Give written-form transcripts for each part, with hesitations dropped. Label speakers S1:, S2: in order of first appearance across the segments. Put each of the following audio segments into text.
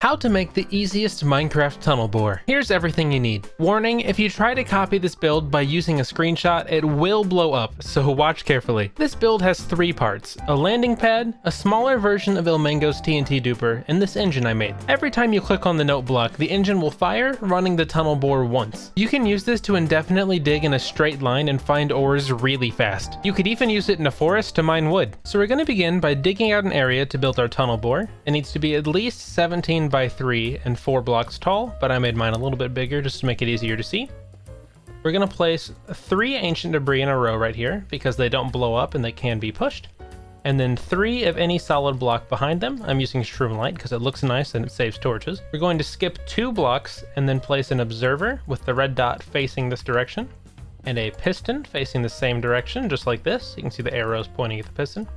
S1: How to make the easiest Minecraft tunnel bore. Here's everything you need. Warning, if you try to copy this build by using a screenshot, it will blow up, so watch carefully. This build has 3 parts: a landing pad, a smaller version of Ilmengo's TNT duper, and this engine I made. Every time you click on the note block, the engine will fire, running the tunnel bore once. You can use this to indefinitely dig in a straight line and find ores really fast. You could even use it in a forest to mine wood. So we're going to begin by digging out an area to build our tunnel bore. It needs to be at least 17 by 3 and 4 blocks tall, but I made mine a little bit bigger just to make it easier to see. We're going to place 3 ancient debris in a row right here because they don't blow up and they can be pushed. And then 3 of any solid block behind them. I'm using Shroomlight because it looks nice and it saves torches. We're going to skip 2 blocks and then place an observer with the red dot facing this direction and a piston facing the same direction, just like this. You can see the arrows pointing at the piston.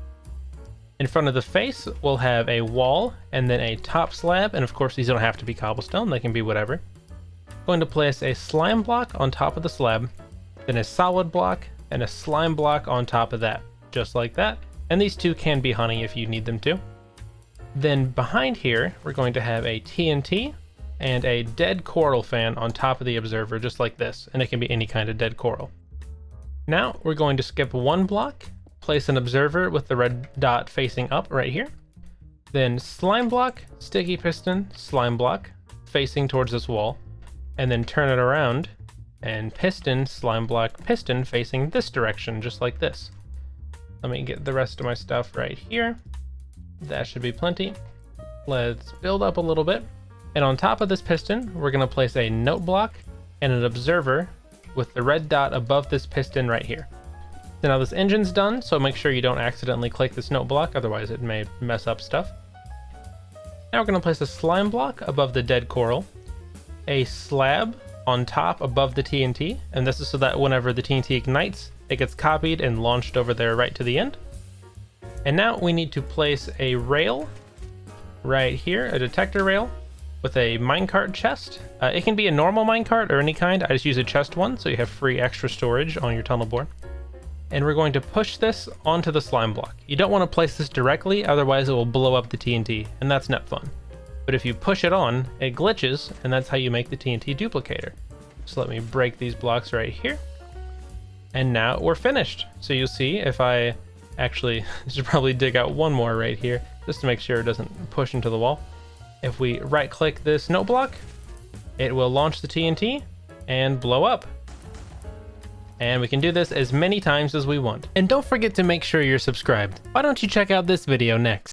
S1: In front of the face, we'll have a wall and then a top slab, and of course these don't have to be cobblestone, they can be whatever. Going to place a slime block on top of the slab, then a solid block, and a slime block on top of that, just like that. And these 2 can be honey if you need them to. Then behind here, we're going to have a TNT and a dead coral fan on top of the observer, just like this, and it can be any kind of dead coral. Now we're going to skip 1 block, place an observer with the red dot facing up right here, then slime block, sticky piston, slime block facing towards this wall, and then turn it around and piston, slime block, piston facing this direction, just like this. Let me get the rest of my stuff right here. That should be plenty. Let's build up a little bit, and on top of this piston we're going to place a note block and an observer with the red dot above this piston right here. Now this engine's done, so make sure you don't accidentally click this note block, otherwise it may mess up stuff. Now we're going to place a slime block above the dead coral, a slab on top above the TNT, and this is so that whenever the TNT ignites, it gets copied and launched over there right to the end. And now we need to place a rail right here, a detector rail, with a minecart chest. It can be a normal minecart or any kind. I just use a chest one, so you have free extra storage on your tunnel bore. And we're going to push this onto the slime block. You don't want to place this directly, otherwise it will blow up the TNT, and that's not fun. But if you push it on, it glitches, and that's how you make the TNT duplicator. So let me break these blocks right here. And now we're finished. So you'll see if I actually should probably dig out 1 more right here, just to make sure it doesn't push into the wall. If we right click this note block, it will launch the TNT and blow up. And we can do this as many times as we want. And don't forget to make sure you're subscribed. Why don't you check out this video next?